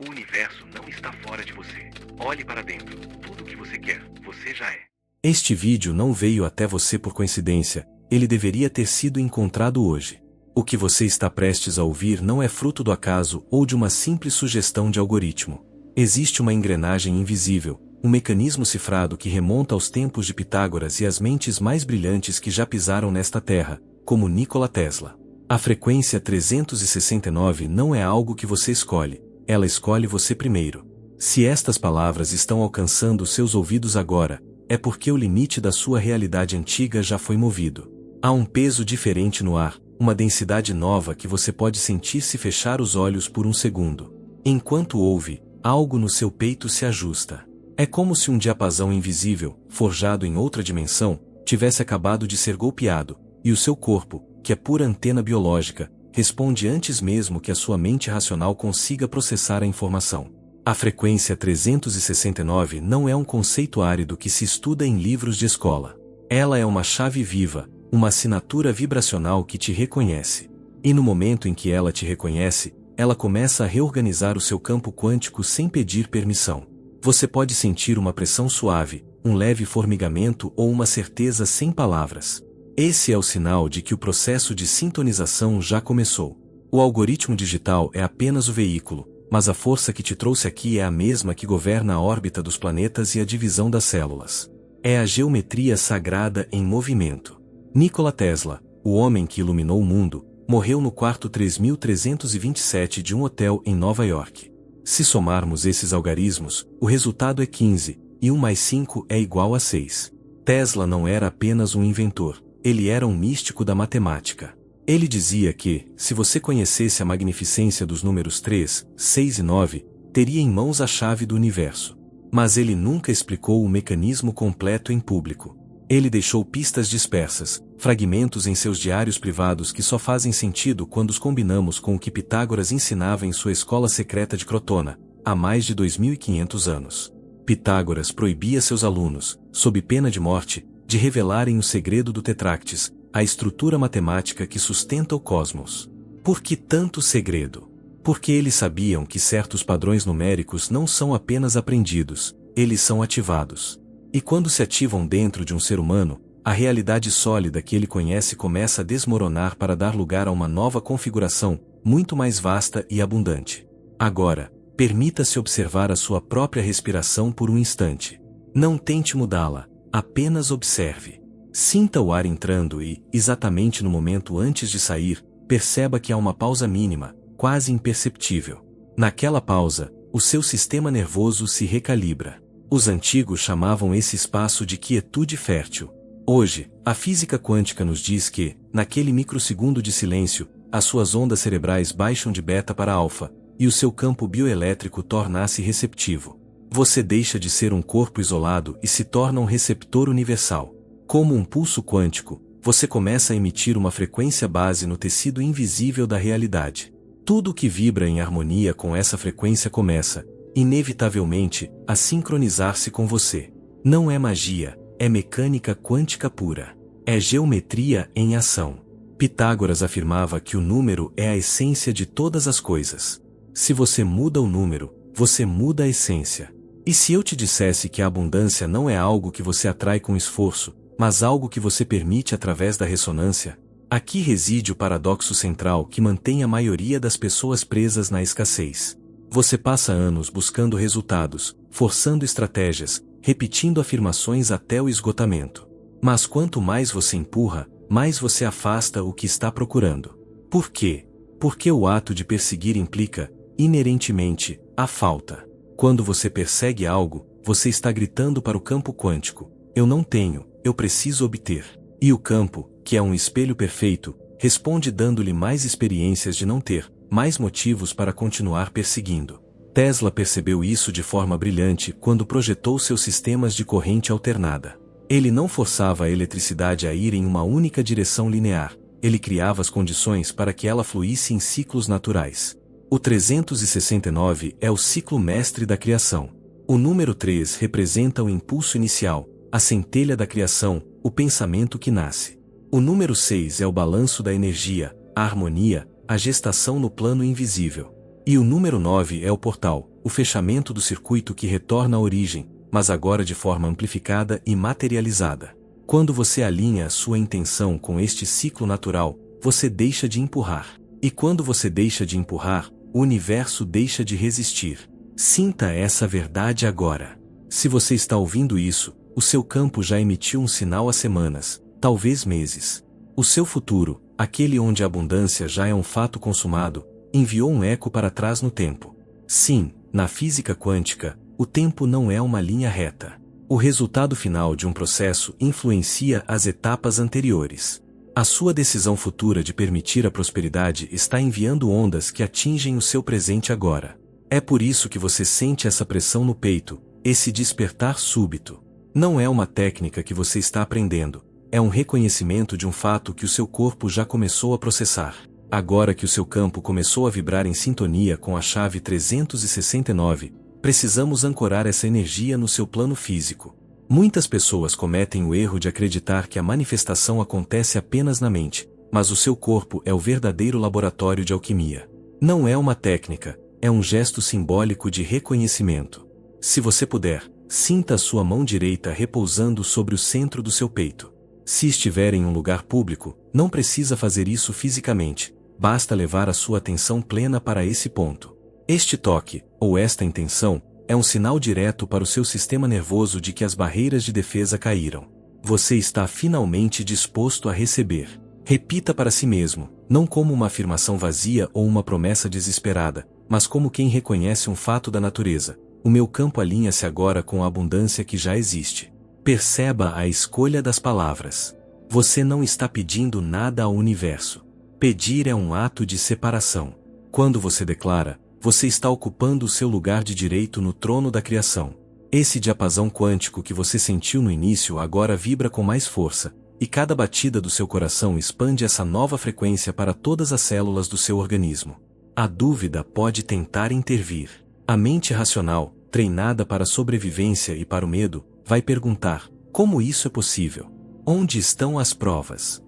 O universo não está fora de você. Olhe para dentro. Tudo o que você quer, você já é. Este vídeo não veio até você por coincidência, ele deveria ter sido encontrado hoje. O que você está prestes a ouvir não é fruto do acaso ou de uma simples sugestão de algoritmo. Existe uma engrenagem invisível, um mecanismo cifrado que remonta aos tempos de Pitágoras e às mentes mais brilhantes que já pisaram nesta terra, como Nikola Tesla. A frequência 369 não é algo que você escolhe, ela escolhe você primeiro. Se estas palavras estão alcançando seus ouvidos agora, é porque o limite da sua realidade antiga já foi movido. Há um peso diferente no ar, uma densidade nova que você pode sentir se fechar os olhos por um segundo. Enquanto ouve, algo no seu peito se ajusta. É como se um diapasão invisível, forjado em outra dimensão, tivesse acabado de ser golpeado, e o seu corpo, que é pura antena biológica, responde antes mesmo que a sua mente racional consiga processar a informação. A frequência 369 não é um conceito árido que se estuda em livros de escola. Ela é uma chave viva, uma assinatura vibracional que te reconhece. E no momento em que ela te reconhece, ela começa a reorganizar o seu campo quântico sem pedir permissão. Você pode sentir uma pressão suave, um leve formigamento ou uma certeza sem palavras. Esse é o sinal de que o processo de sintonização já começou. O algoritmo digital é apenas o veículo, mas a força que te trouxe aqui é a mesma que governa a órbita dos planetas e a divisão das células. É a geometria sagrada em movimento. Nikola Tesla, o homem que iluminou o mundo, morreu no quarto 3327 de um hotel em Nova York. Se somarmos esses algarismos, o resultado é 15, e 1 mais 5 é igual a 6. Tesla não era apenas um inventor, ele era um místico da matemática. Ele dizia que, se você conhecesse a magnificência dos números 3, 6 e 9, teria em mãos a chave do universo. Mas ele nunca explicou o mecanismo completo em público. Ele deixou pistas dispersas, fragmentos em seus diários privados que só fazem sentido quando os combinamos com o que Pitágoras ensinava em sua escola secreta de Crotona, há mais de 2500 anos. Pitágoras proibia seus alunos, sob pena de morte, de revelarem o segredo do tetráctis, a estrutura matemática que sustenta o cosmos. Por que tanto segredo? Porque eles sabiam que certos padrões numéricos não são apenas aprendidos, eles são ativados. E quando se ativam dentro de um ser humano, a realidade sólida que ele conhece começa a desmoronar para dar lugar a uma nova configuração, muito mais vasta e abundante. Agora, permita-se observar a sua própria respiração por um instante. Não tente mudá-la, apenas observe. Sinta o ar entrando e, exatamente no momento antes de sair, perceba que há uma pausa mínima, quase imperceptível. Naquela pausa, o seu sistema nervoso se recalibra. Os antigos chamavam esse espaço de quietude fértil. Hoje, a física quântica nos diz que, naquele microsegundo de silêncio, as suas ondas cerebrais baixam de beta para alfa, e o seu campo bioelétrico torna-se receptivo. Você deixa de ser um corpo isolado e se torna um receptor universal. Como um pulso quântico, você começa a emitir uma frequência base no tecido invisível da realidade. Tudo que vibra em harmonia com essa frequência começa, inevitavelmente, a sincronizar-se com você. Não é magia, é mecânica quântica pura. É geometria em ação. Pitágoras afirmava que o número é a essência de todas as coisas. Se você muda o número, você muda a essência. E se eu te dissesse que a abundância não é algo que você atrai com esforço, mas algo que você permite através da ressonância? Aqui reside o paradoxo central que mantém a maioria das pessoas presas na escassez. Você passa anos buscando resultados, forçando estratégias, repetindo afirmações até o esgotamento. Mas quanto mais você empurra, mais você afasta o que está procurando. Por quê? Porque o ato de perseguir implica, inerentemente, a falta. Quando você persegue algo, você está gritando para o campo quântico: eu não tenho, eu preciso obter. E o campo, que é um espelho perfeito, responde dando-lhe mais experiências de não ter, mais motivos para continuar perseguindo. Tesla percebeu isso de forma brilhante quando projetou seus sistemas de corrente alternada. Ele não forçava a eletricidade a ir em uma única direção linear, ele criava as condições para que ela fluísse em ciclos naturais. O 369 é o ciclo mestre da criação. O número 3 representa o impulso inicial, a centelha da criação, o pensamento que nasce. O número 6 é o balanço da energia, a harmonia, a gestação no plano invisível. E o número 9 é o portal, o fechamento do circuito que retorna à origem, mas agora de forma amplificada e materializada. Quando você alinha a sua intenção com este ciclo natural, você deixa de empurrar. E quando você deixa de empurrar, o universo deixa de resistir. Sinta essa verdade agora. Se você está ouvindo isso, o seu campo já emitiu um sinal há semanas, talvez meses. O seu futuro, aquele onde a abundância já é um fato consumado, enviou um eco para trás no tempo. Sim, na física quântica, o tempo não é uma linha reta. O resultado final de um processo influencia as etapas anteriores. A sua decisão futura de permitir a prosperidade está enviando ondas que atingem o seu presente agora. É por isso que você sente essa pressão no peito, esse despertar súbito. Não é uma técnica que você está aprendendo, é um reconhecimento de um fato que o seu corpo já começou a processar. Agora que o seu campo começou a vibrar em sintonia com a chave 369, precisamos ancorar essa energia no seu plano físico. Muitas pessoas cometem o erro de acreditar que a manifestação acontece apenas na mente, mas o seu corpo é o verdadeiro laboratório de alquimia. Não é uma técnica, é um gesto simbólico de reconhecimento. Se você puder, sinta a sua mão direita repousando sobre o centro do seu peito. Se estiver em um lugar público, não precisa fazer isso fisicamente, basta levar a sua atenção plena para esse ponto. Este toque, ou esta intenção, é um sinal direto para o seu sistema nervoso de que as barreiras de defesa caíram. Você está finalmente disposto a receber. Repita para si mesmo, não como uma afirmação vazia ou uma promessa desesperada, mas como quem reconhece um fato da natureza. O meu campo alinha-se agora com a abundância que já existe. Perceba a escolha das palavras. Você não está pedindo nada ao universo. Pedir é um ato de separação. Quando você declara, você está ocupando o seu lugar de direito no trono da criação. Esse diapasão quântico que você sentiu no início agora vibra com mais força, e cada batida do seu coração expande essa nova frequência para todas as células do seu organismo. A dúvida pode tentar intervir. A mente racional, treinada para a sobrevivência e para o medo, vai perguntar: como isso é possível? Onde estão as provas?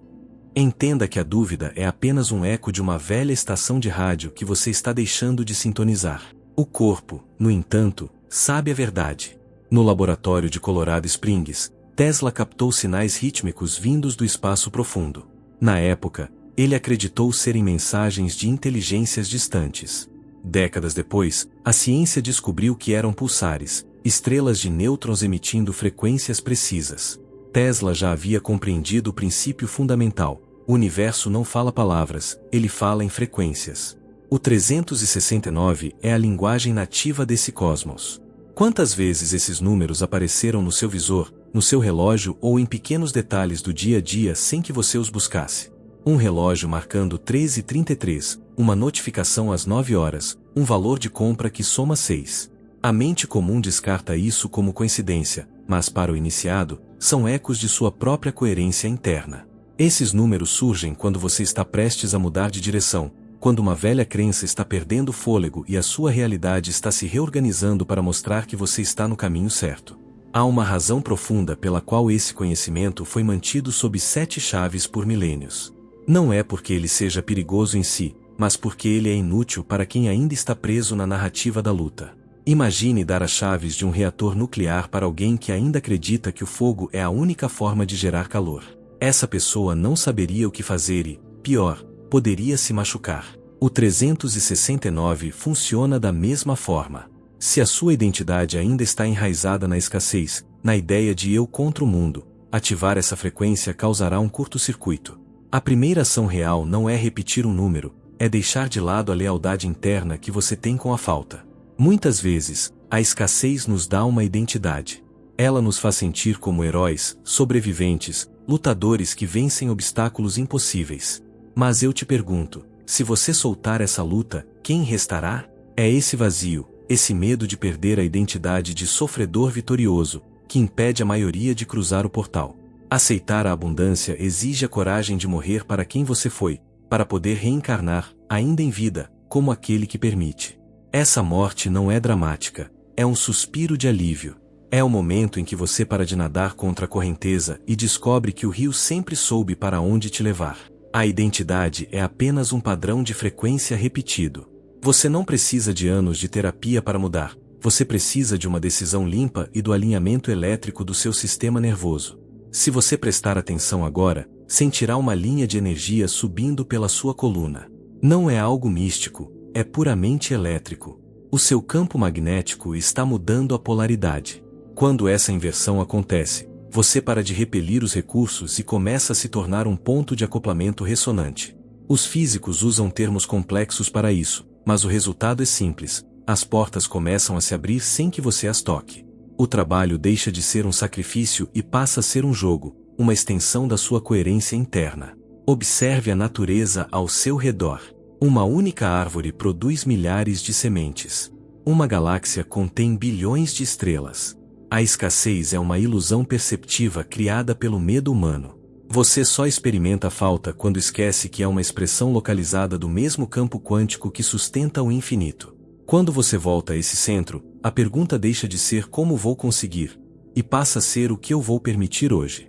Entenda que a dúvida é apenas um eco de uma velha estação de rádio que você está deixando de sintonizar. O corpo, no entanto, sabe a verdade. No laboratório de Colorado Springs, Tesla captou sinais rítmicos vindos do espaço profundo. Na época, ele acreditou serem mensagens de inteligências distantes. Décadas depois, a ciência descobriu que eram pulsares, estrelas de nêutrons emitindo frequências precisas. Tesla já havia compreendido o princípio fundamental: o universo não fala palavras, ele fala em frequências. O 369 é a linguagem nativa desse cosmos. Quantas vezes esses números apareceram no seu visor, no seu relógio ou em pequenos detalhes do dia a dia sem que você os buscasse? Um relógio marcando 13h33, uma notificação às 9 horas, um valor de compra que soma 6. A mente comum descarta isso como coincidência, mas para o iniciado, são ecos de sua própria coerência interna. Esses números surgem quando você está prestes a mudar de direção, quando uma velha crença está perdendo fôlego e a sua realidade está se reorganizando para mostrar que você está no caminho certo. Há uma razão profunda pela qual esse conhecimento foi mantido sob 7 chaves por milênios. Não é porque ele seja perigoso em si, mas porque ele é inútil para quem ainda está preso na narrativa da luta. Imagine dar as chaves de um reator nuclear para alguém que ainda acredita que o fogo é a única forma de gerar calor. Essa pessoa não saberia o que fazer e, pior, poderia se machucar. O 369 funciona da mesma forma. Se a sua identidade ainda está enraizada na escassez, na ideia de eu contra o mundo, ativar essa frequência causará um curto-circuito. A primeira ação real não é repetir um número, é deixar de lado a lealdade interna que você tem com a falta. Muitas vezes, a escassez nos dá uma identidade. Ela nos faz sentir como heróis, sobreviventes, lutadores que vencem obstáculos impossíveis. Mas eu te pergunto, se você soltar essa luta, quem restará? É esse vazio, esse medo de perder a identidade de sofredor vitorioso, que impede a maioria de cruzar o portal. Aceitar a abundância exige a coragem de morrer para quem você foi, para poder reencarnar, ainda em vida, como aquele que permite. Essa morte não é dramática, é um suspiro de alívio. É o momento em que você para de nadar contra a correnteza e descobre que o rio sempre soube para onde te levar. A identidade é apenas um padrão de frequência repetido. Você não precisa de anos de terapia para mudar. Você precisa de uma decisão limpa e do alinhamento elétrico do seu sistema nervoso. Se você prestar atenção agora, sentirá uma linha de energia subindo pela sua coluna. Não é algo místico, é puramente elétrico. O seu campo magnético está mudando a polaridade. Quando essa inversão acontece, você para de repelir os recursos e começa a se tornar um ponto de acoplamento ressonante. Os físicos usam termos complexos para isso, mas o resultado é simples. As portas começam a se abrir sem que você as toque. O trabalho deixa de ser um sacrifício e passa a ser um jogo, uma extensão da sua coerência interna. Observe a natureza ao seu redor. Uma única árvore produz milhares de sementes. Uma galáxia contém bilhões de estrelas. A escassez é uma ilusão perceptiva criada pelo medo humano. Você só experimenta a falta quando esquece que é uma expressão localizada do mesmo campo quântico que sustenta o infinito. Quando você volta a esse centro, a pergunta deixa de ser como vou conseguir, e passa a ser o que eu vou permitir hoje.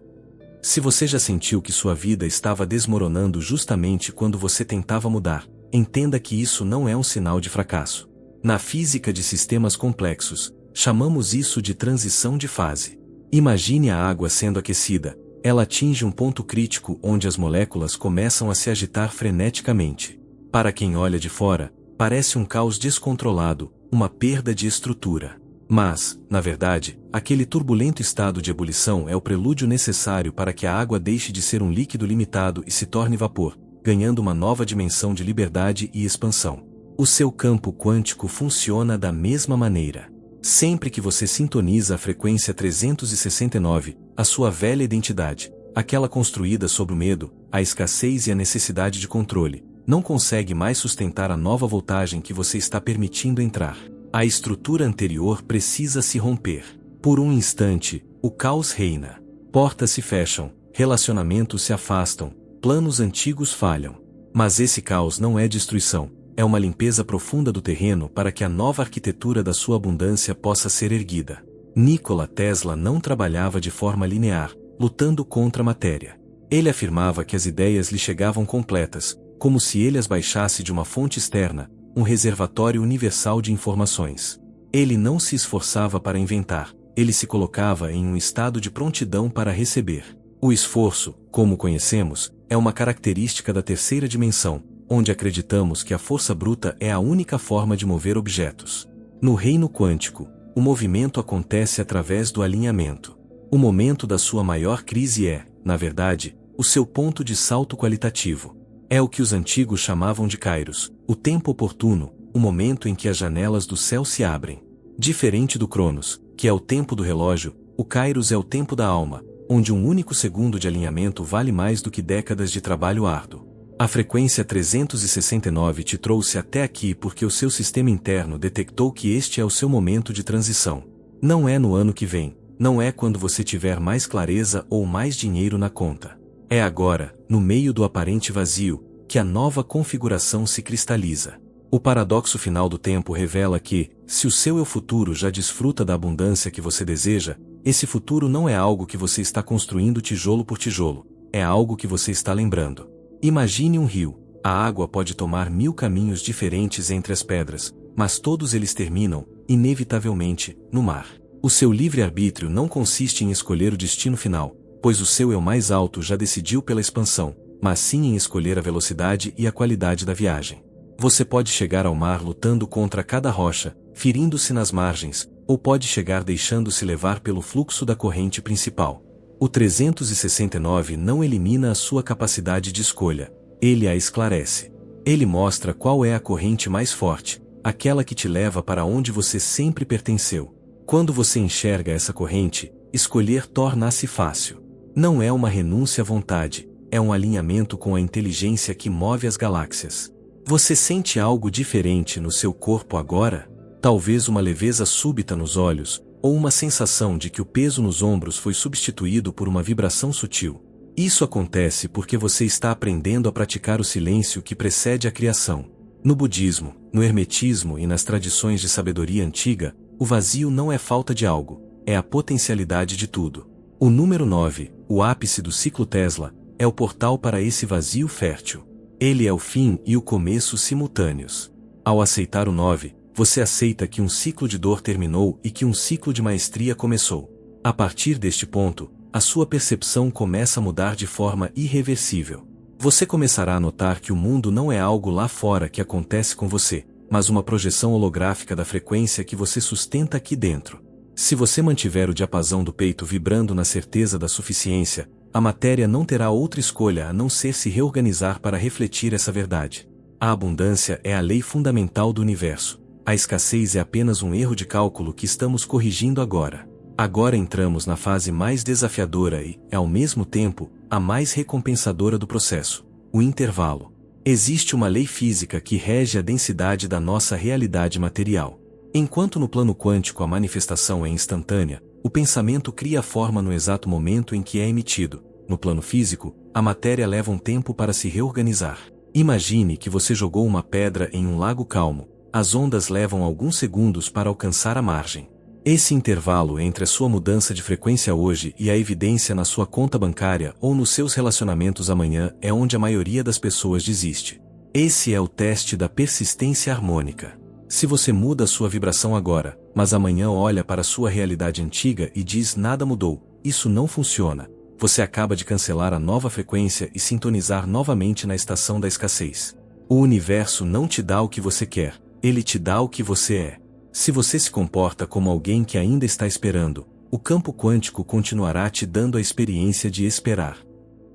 Se você já sentiu que sua vida estava desmoronando justamente quando você tentava mudar, entenda que isso não é um sinal de fracasso. Na física de sistemas complexos, chamamos isso de transição de fase. Imagine a água sendo aquecida, ela atinge um ponto crítico onde as moléculas começam a se agitar freneticamente. Para quem olha de fora, parece um caos descontrolado, uma perda de estrutura. Mas, na verdade, aquele turbulento estado de ebulição é o prelúdio necessário para que a água deixe de ser um líquido limitado e se torne vapor, ganhando uma nova dimensão de liberdade e expansão. O seu campo quântico funciona da mesma maneira. Sempre que você sintoniza a frequência 369, a sua velha identidade, aquela construída sobre o medo, a escassez e a necessidade de controle, não consegue mais sustentar a nova voltagem que você está permitindo entrar. A estrutura anterior precisa se romper. Por um instante, o caos reina. Portas se fecham, relacionamentos se afastam, planos antigos falham. Mas esse caos não é destruição, é uma limpeza profunda do terreno para que a nova arquitetura da sua abundância possa ser erguida. Nikola Tesla não trabalhava de forma linear, lutando contra a matéria. Ele afirmava que as ideias lhe chegavam completas, como se ele as baixasse de uma fonte externa, um reservatório universal de informações. Ele não se esforçava para inventar, ele se colocava em um estado de prontidão para receber. O esforço, como conhecemos, é uma característica da terceira dimensão, onde acreditamos que a força bruta é a única forma de mover objetos. No reino quântico, o movimento acontece através do alinhamento. O momento da sua maior crise é, na verdade, o seu ponto de salto qualitativo. É o que os antigos chamavam de kairos, o tempo oportuno, o momento em que as janelas do céu se abrem. Diferente do cronos, que é o tempo do relógio, o kairos é o tempo da alma, onde um único segundo de alinhamento vale mais do que décadas de trabalho árduo. A frequência 369 te trouxe até aqui porque o seu sistema interno detectou que este é o seu momento de transição. Não é no ano que vem, não é quando você tiver mais clareza ou mais dinheiro na conta. É agora, no meio do aparente vazio, que a nova configuração se cristaliza. O paradoxo final do tempo revela que, se o seu eu futuro já desfruta da abundância que você deseja, esse futuro não é algo que você está construindo tijolo por tijolo, é algo que você está lembrando. Imagine um rio. A água pode tomar 1000 caminhos diferentes entre as pedras, mas todos eles terminam, inevitavelmente, no mar. O seu livre-arbítrio não consiste em escolher o destino final, pois o seu eu mais alto já decidiu pela expansão, mas sim em escolher a velocidade e a qualidade da viagem. Você pode chegar ao mar lutando contra cada rocha, ferindo-se nas margens, ou pode chegar deixando-se levar pelo fluxo da corrente principal. O 369 não elimina a sua capacidade de escolha, ele a esclarece. Ele mostra qual é a corrente mais forte, aquela que te leva para onde você sempre pertenceu. Quando você enxerga essa corrente, escolher torna-se fácil. Não é uma renúncia à vontade, é um alinhamento com a inteligência que move as galáxias. Você sente algo diferente no seu corpo agora? Talvez uma leveza súbita nos olhos, ou uma sensação de que o peso nos ombros foi substituído por uma vibração sutil. Isso acontece porque você está aprendendo a praticar o silêncio que precede a criação. No budismo, no hermetismo e nas tradições de sabedoria antiga, o vazio não é falta de algo, é a potencialidade de tudo. O número 9, o ápice do ciclo Tesla, é o portal para esse vazio fértil. Ele é o fim e o começo simultâneos. Ao aceitar o 9, você aceita que um ciclo de dor terminou e que um ciclo de maestria começou. A partir deste ponto, a sua percepção começa a mudar de forma irreversível. Você começará a notar que o mundo não é algo lá fora que acontece com você, mas uma projeção holográfica da frequência que você sustenta aqui dentro. Se você mantiver o diapasão do peito vibrando na certeza da suficiência, a matéria não terá outra escolha a não ser se reorganizar para refletir essa verdade. A abundância é a lei fundamental do universo. A escassez é apenas um erro de cálculo que estamos corrigindo agora. Agora entramos na fase mais desafiadora e, ao mesmo tempo, a mais recompensadora do processo: o intervalo. Existe uma lei física que rege a densidade da nossa realidade material. Enquanto no plano quântico a manifestação é instantânea, o pensamento cria a forma no exato momento em que é emitido. No plano físico, a matéria leva um tempo para se reorganizar. Imagine que você jogou uma pedra em um lago calmo. As ondas levam alguns segundos para alcançar a margem. Esse intervalo entre a sua mudança de frequência hoje e a evidência na sua conta bancária ou nos seus relacionamentos amanhã é onde a maioria das pessoas desiste. Esse é o teste da persistência harmônica. Se você muda a sua vibração agora, mas amanhã olha para a sua realidade antiga e diz nada mudou, isso não funciona. Você acaba de cancelar a nova frequência e sintonizar novamente na estação da escassez. O universo não te dá o que você quer, ele te dá o que você é. Se você se comporta como alguém que ainda está esperando, o campo quântico continuará te dando a experiência de esperar.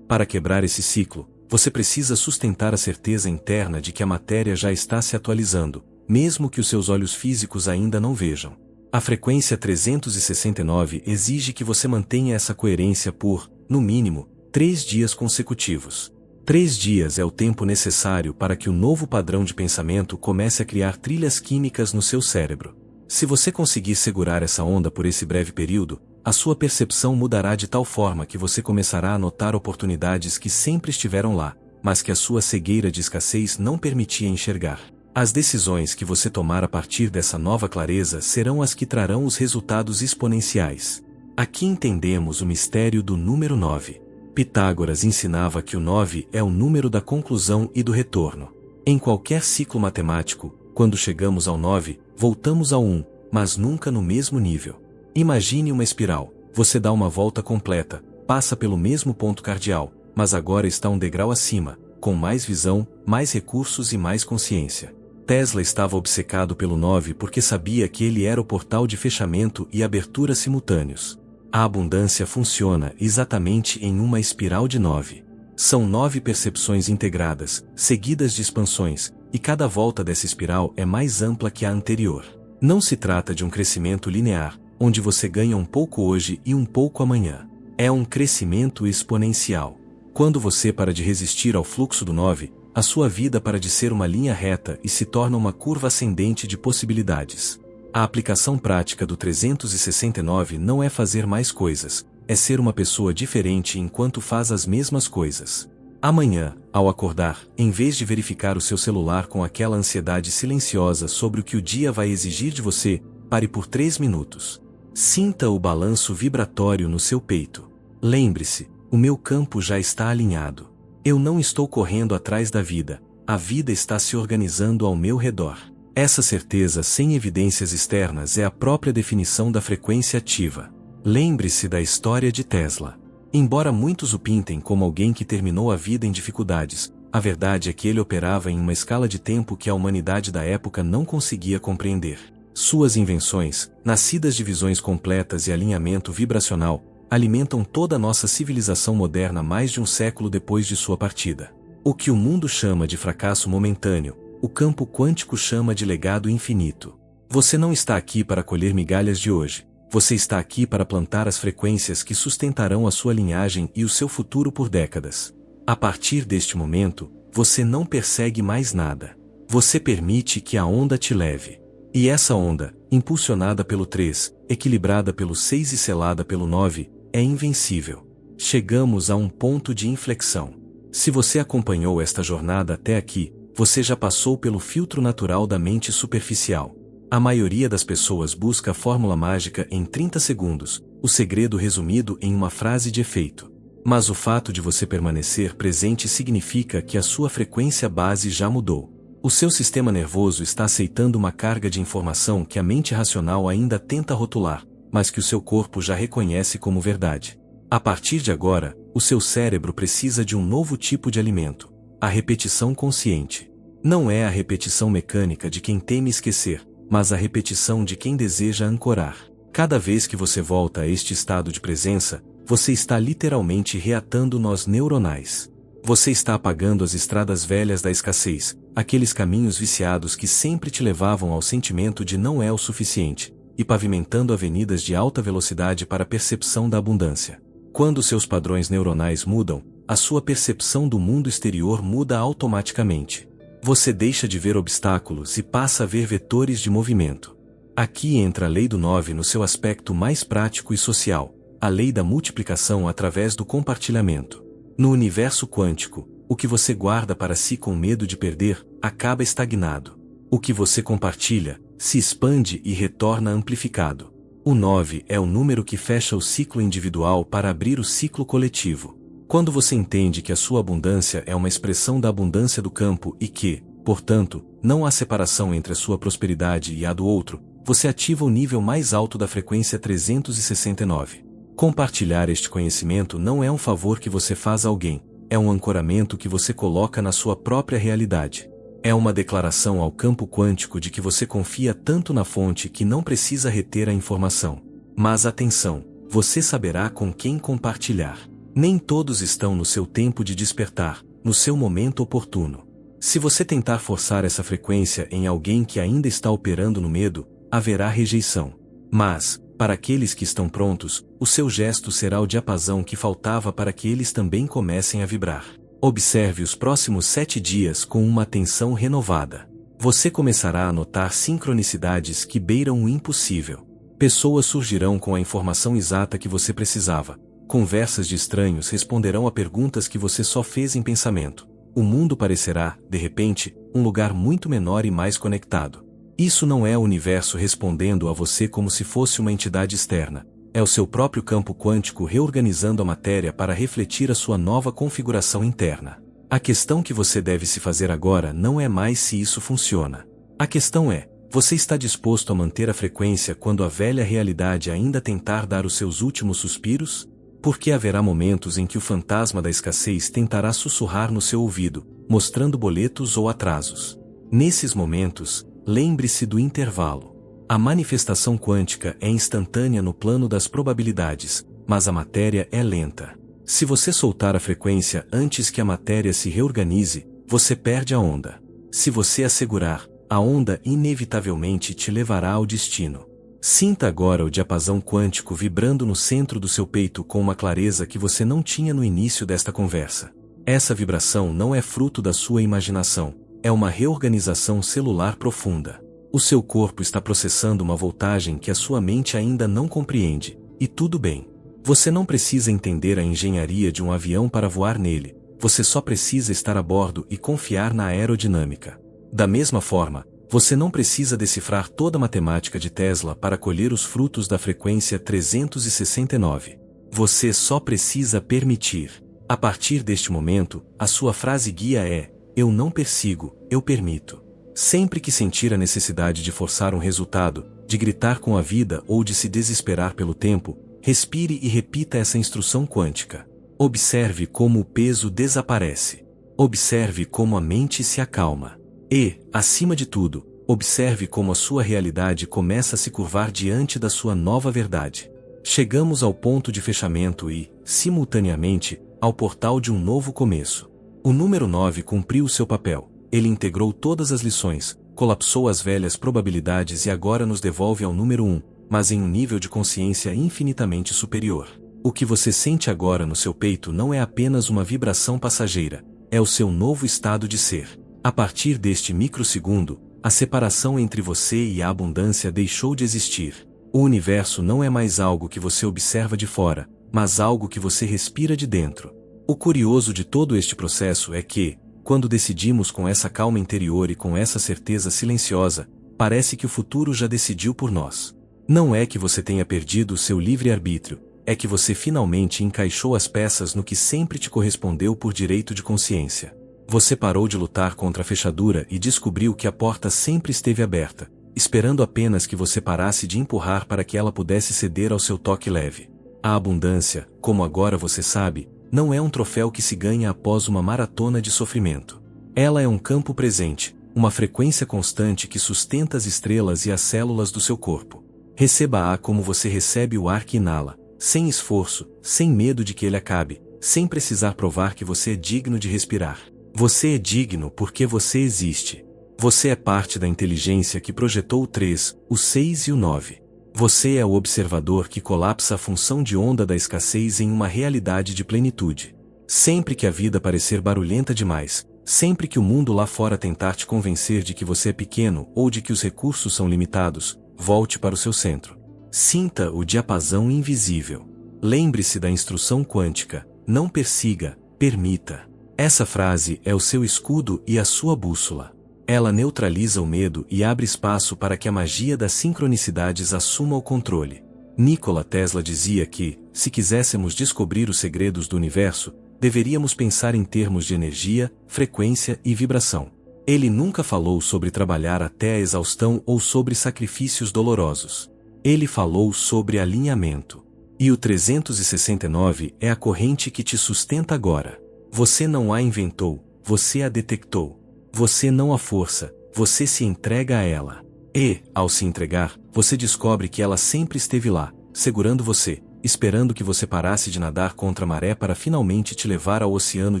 Para quebrar esse ciclo, você precisa sustentar a certeza interna de que a matéria já está se atualizando, mesmo que os seus olhos físicos ainda não vejam. A frequência 369 exige que você mantenha essa coerência por, no mínimo, 3 dias consecutivos. 3 dias é o tempo necessário para que o novo padrão de pensamento comece a criar trilhas químicas no seu cérebro. Se você conseguir segurar essa onda por esse breve período, a sua percepção mudará de tal forma que você começará a notar oportunidades que sempre estiveram lá, mas que a sua cegueira de escassez não permitia enxergar. As decisões que você tomar a partir dessa nova clareza serão as que trarão os resultados exponenciais. Aqui entendemos o mistério do número 9. Pitágoras ensinava que o 9 é o número da conclusão e do retorno. Em qualquer ciclo matemático, quando chegamos ao 9, voltamos ao 1, mas nunca no mesmo nível. Imagine uma espiral. Você dá uma volta completa, passa pelo mesmo ponto cardial, mas agora está um degrau acima, com mais visão, mais recursos e mais consciência. Tesla estava obcecado pelo 9 porque sabia que ele era o portal de fechamento e abertura simultâneos. A abundância funciona exatamente em uma espiral de 9. São 9 percepções integradas, seguidas de expansões, e cada volta dessa espiral é mais ampla que a anterior. Não se trata de um crescimento linear, onde você ganha um pouco hoje e um pouco amanhã. É um crescimento exponencial. Quando você para de resistir ao fluxo do 9, a sua vida para de ser uma linha reta e se torna uma curva ascendente de possibilidades. A aplicação prática do 369 não é fazer mais coisas, é ser uma pessoa diferente enquanto faz as mesmas coisas. Amanhã, ao acordar, em vez de verificar o seu celular com aquela ansiedade silenciosa sobre o que o dia vai exigir de você, pare por 3 minutos. Sinta o balanço vibratório no seu peito. Lembre-se, o meu campo já está alinhado. Eu não estou correndo atrás da vida, a vida está se organizando ao meu redor. Essa certeza sem evidências externas é a própria definição da frequência ativa. Lembre-se da história de Tesla. Embora muitos o pintem como alguém que terminou a vida em dificuldades, a verdade é que ele operava em uma escala de tempo que a humanidade da época não conseguia compreender. Suas invenções, nascidas de visões completas e alinhamento vibracional, alimentam toda a nossa civilização moderna mais de um século depois de sua partida. O que o mundo chama de fracasso momentâneo, o campo quântico chama de legado infinito. Você não está aqui para colher migalhas de hoje. Você está aqui para plantar as frequências que sustentarão a sua linhagem e o seu futuro por décadas. A partir deste momento, você não persegue mais nada. Você permite que a onda te leve. E essa onda, impulsionada pelo 3, equilibrada pelo 6 e selada pelo 9, é invencível. Chegamos a um ponto de inflexão. Se você acompanhou esta jornada até aqui, você já passou pelo filtro natural da mente superficial. A maioria das pessoas busca a fórmula mágica em 30 segundos, o segredo resumido em uma frase de efeito. Mas o fato de você permanecer presente significa que a sua frequência base já mudou. O seu sistema nervoso está aceitando uma carga de informação que a mente racional ainda tenta rotular, mas que o seu corpo já reconhece como verdade. A partir de agora, o seu cérebro precisa de um novo tipo de alimento: a repetição consciente. Não é a repetição mecânica de quem teme esquecer, mas a repetição de quem deseja ancorar. Cada vez que você volta a este estado de presença, você está literalmente reatando nós neuronais. Você está apagando as estradas velhas da escassez, aqueles caminhos viciados que sempre te levavam ao sentimento de não é o suficiente, e pavimentando avenidas de alta velocidade para a percepção da abundância. Quando seus padrões neuronais mudam, a sua percepção do mundo exterior muda automaticamente. Você deixa de ver obstáculos e passa a ver vetores de movimento. Aqui entra a lei do 9 no seu aspecto mais prático e social, a lei da multiplicação através do compartilhamento. No universo quântico, o que você guarda para si com medo de perder, acaba estagnado. O que você compartilha, se expande e retorna amplificado. O 9 é o número que fecha o ciclo individual para abrir o ciclo coletivo. Quando você entende que a sua abundância é uma expressão da abundância do campo e que, portanto, não há separação entre a sua prosperidade e a do outro, você ativa o nível mais alto da frequência 369. Compartilhar este conhecimento não é um favor que você faz a alguém, é um ancoramento que você coloca na sua própria realidade. É uma declaração ao campo quântico de que você confia tanto na fonte que não precisa reter a informação. Mas atenção, você saberá com quem compartilhar. Nem todos estão no seu tempo de despertar, no seu momento oportuno. Se você tentar forçar essa frequência em alguém que ainda está operando no medo, haverá rejeição. Mas, para aqueles que estão prontos, o seu gesto será o diapasão que faltava para que eles também comecem a vibrar. Observe os próximos 7 dias com uma atenção renovada. Você começará a notar sincronicidades que beiram o impossível. Pessoas surgirão com a informação exata que você precisava. Conversas de estranhos responderão a perguntas que você só fez em pensamento. O mundo parecerá, de repente, um lugar muito menor e mais conectado. Isso não é o universo respondendo a você como se fosse uma entidade externa. É o seu próprio campo quântico reorganizando a matéria para refletir a sua nova configuração interna. A questão que você deve se fazer agora não é mais se isso funciona. A questão é, você está disposto a manter a frequência quando a velha realidade ainda tentar dar os seus últimos suspiros? Porque haverá momentos em que o fantasma da escassez tentará sussurrar no seu ouvido, mostrando boletos ou atrasos. Nesses momentos, lembre-se do intervalo. A manifestação quântica é instantânea no plano das probabilidades, mas a matéria é lenta. Se você soltar a frequência antes que a matéria se reorganize, você perde a onda. Se você a segurar, a onda inevitavelmente te levará ao destino. Sinta agora o diapasão quântico vibrando no centro do seu peito com uma clareza que você não tinha no início desta conversa. Essa vibração não é fruto da sua imaginação, é uma reorganização celular profunda. O seu corpo está processando uma voltagem que a sua mente ainda não compreende, e tudo bem. Você não precisa entender a engenharia de um avião para voar nele, você só precisa estar a bordo e confiar na aerodinâmica. Da mesma forma, você não precisa decifrar toda a matemática de Tesla para colher os frutos da frequência 369. Você só precisa permitir. A partir deste momento, a sua frase guia é: eu não persigo, eu permito. Sempre que sentir a necessidade de forçar um resultado, de gritar com a vida ou de se desesperar pelo tempo, respire e repita essa instrução quântica. Observe como o peso desaparece. Observe como a mente se acalma. E, acima de tudo, observe como a sua realidade começa a se curvar diante da sua nova verdade. Chegamos ao ponto de fechamento e, simultaneamente, ao portal de um novo começo. O número 9 cumpriu seu papel. Ele integrou todas as lições, colapsou as velhas probabilidades e agora nos devolve ao número 1, mas em um nível de consciência infinitamente superior. O que você sente agora no seu peito não é apenas uma vibração passageira, é o seu novo estado de ser. A partir deste microsegundo, a separação entre você e a abundância deixou de existir. O universo não é mais algo que você observa de fora, mas algo que você respira de dentro. O curioso de todo este processo é que, quando decidimos com essa calma interior e com essa certeza silenciosa, parece que o futuro já decidiu por nós. Não é que você tenha perdido o seu livre-arbítrio, é que você finalmente encaixou as peças no que sempre te correspondeu por direito de consciência. Você parou de lutar contra a fechadura e descobriu que a porta sempre esteve aberta, esperando apenas que você parasse de empurrar para que ela pudesse ceder ao seu toque leve. A abundância, como agora você sabe, não é um troféu que se ganha após uma maratona de sofrimento. Ela é um campo presente, uma frequência constante que sustenta as estrelas e as células do seu corpo. Receba-a como você recebe o ar que inala, sem esforço, sem medo de que ele acabe, sem precisar provar que você é digno de respirar. Você é digno porque você existe. Você é parte da inteligência que projetou o 3, o 6 e o 9. Você é o observador que colapsa a função de onda da escassez em uma realidade de plenitude. Sempre que a vida parecer barulhenta demais, sempre que o mundo lá fora tentar te convencer de que você é pequeno ou de que os recursos são limitados, volte para o seu centro. Sinta o diapasão invisível. Lembre-se da instrução quântica: não persiga, permita. Essa frase é o seu escudo e a sua bússola. Ela neutraliza o medo e abre espaço para que a magia das sincronicidades assuma o controle. Nikola Tesla dizia que, se quiséssemos descobrir os segredos do universo, deveríamos pensar em termos de energia, frequência e vibração. Ele nunca falou sobre trabalhar até a exaustão ou sobre sacrifícios dolorosos. Ele falou sobre alinhamento. E o 369 é a corrente que te sustenta agora. Você não a inventou, você a detectou. Você não a força, você se entrega a ela. E, ao se entregar, você descobre que ela sempre esteve lá, segurando você, esperando que você parasse de nadar contra a maré para finalmente te levar ao oceano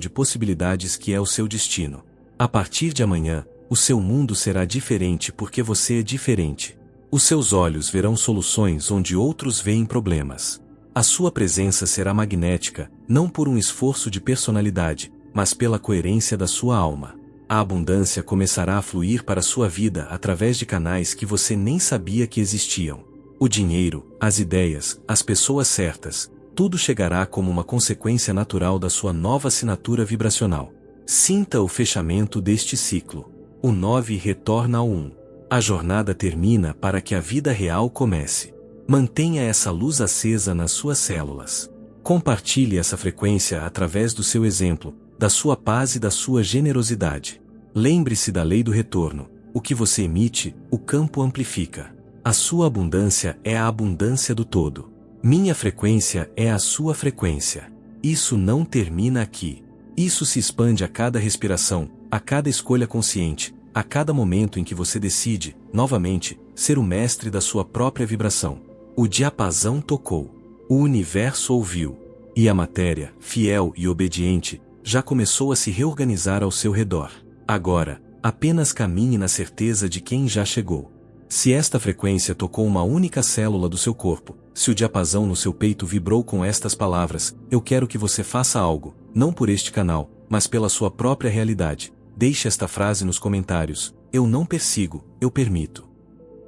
de possibilidades que é o seu destino. A partir de amanhã, o seu mundo será diferente porque você é diferente. Os seus olhos verão soluções onde outros veem problemas. A sua presença será magnética, não por um esforço de personalidade, mas pela coerência da sua alma. A abundância começará a fluir para a sua vida através de canais que você nem sabia que existiam. O dinheiro, as ideias, as pessoas certas, tudo chegará como uma consequência natural da sua nova assinatura vibracional. Sinta o fechamento deste ciclo. O 9 retorna ao 1. A jornada termina para que a vida real comece. Mantenha essa luz acesa nas suas células. Compartilhe essa frequência através do seu exemplo, da sua paz e da sua generosidade. Lembre-se da lei do retorno. O que você emite, o campo amplifica. A sua abundância é a abundância do todo. Minha frequência é a sua frequência. Isso não termina aqui. Isso se expande a cada respiração, a cada escolha consciente, a cada momento em que você decide, novamente, ser o mestre da sua própria vibração. O diapasão tocou. O universo ouviu. E a matéria, fiel e obediente, já começou a se reorganizar ao seu redor. Agora, apenas caminhe na certeza de quem já chegou. Se esta frequência tocou uma única célula do seu corpo, se o diapasão no seu peito vibrou com estas palavras, eu quero que você faça algo, não por este canal, mas pela sua própria realidade. Deixe esta frase nos comentários: eu não persigo, eu permito.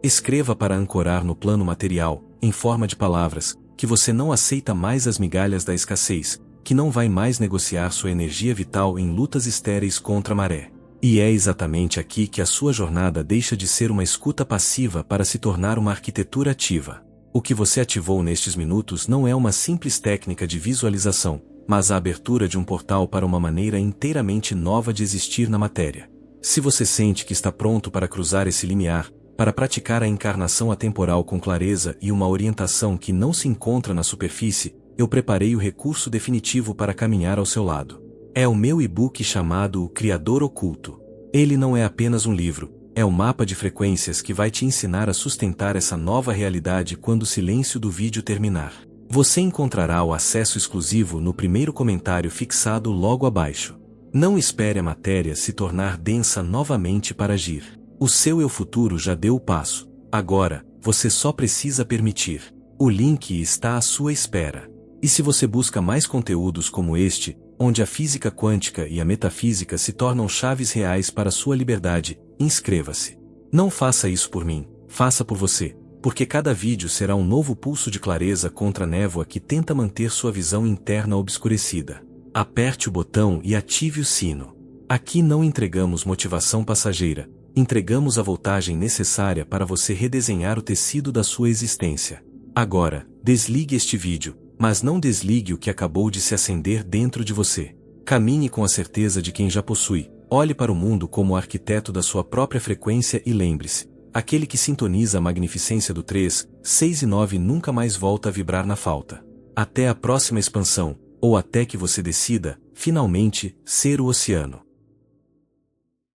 Escreva para ancorar no plano material, em forma de palavras, que você não aceita mais as migalhas da escassez, que não vai mais negociar sua energia vital em lutas estéreis contra a maré. E é exatamente aqui que a sua jornada deixa de ser uma escuta passiva para se tornar uma arquitetura ativa. O que você ativou nestes minutos não é uma simples técnica de visualização, mas a abertura de um portal para uma maneira inteiramente nova de existir na matéria. Se você sente que está pronto para cruzar esse limiar, para praticar a encarnação atemporal com clareza e uma orientação que não se encontra na superfície, eu preparei o recurso definitivo para caminhar ao seu lado. É o meu e-book chamado O Criador Oculto. Ele não é apenas um livro, é o mapa de frequências que vai te ensinar a sustentar essa nova realidade quando o silêncio do vídeo terminar. Você encontrará o acesso exclusivo no primeiro comentário fixado logo abaixo. Não espere a matéria se tornar densa novamente para agir. O seu eu futuro já deu o passo. Agora, você só precisa permitir. O link está à sua espera. E se você busca mais conteúdos como este, onde a física quântica e a metafísica se tornam chaves reais para a sua liberdade, inscreva-se. Não faça isso por mim, faça por você, porque cada vídeo será um novo pulso de clareza contra a névoa que tenta manter sua visão interna obscurecida. Aperte o botão e ative o sino. Aqui não entregamos motivação passageira, entregamos a voltagem necessária para você redesenhar o tecido da sua existência. Agora, desligue este vídeo, mas não desligue o que acabou de se acender dentro de você. Caminhe com a certeza de quem já possui. Olhe para o mundo como o arquiteto da sua própria frequência e lembre-se, aquele que sintoniza a magnificência do 3, 6 e 9 nunca mais volta a vibrar na falta. Até a próxima expansão, ou até que você decida, finalmente, ser o oceano.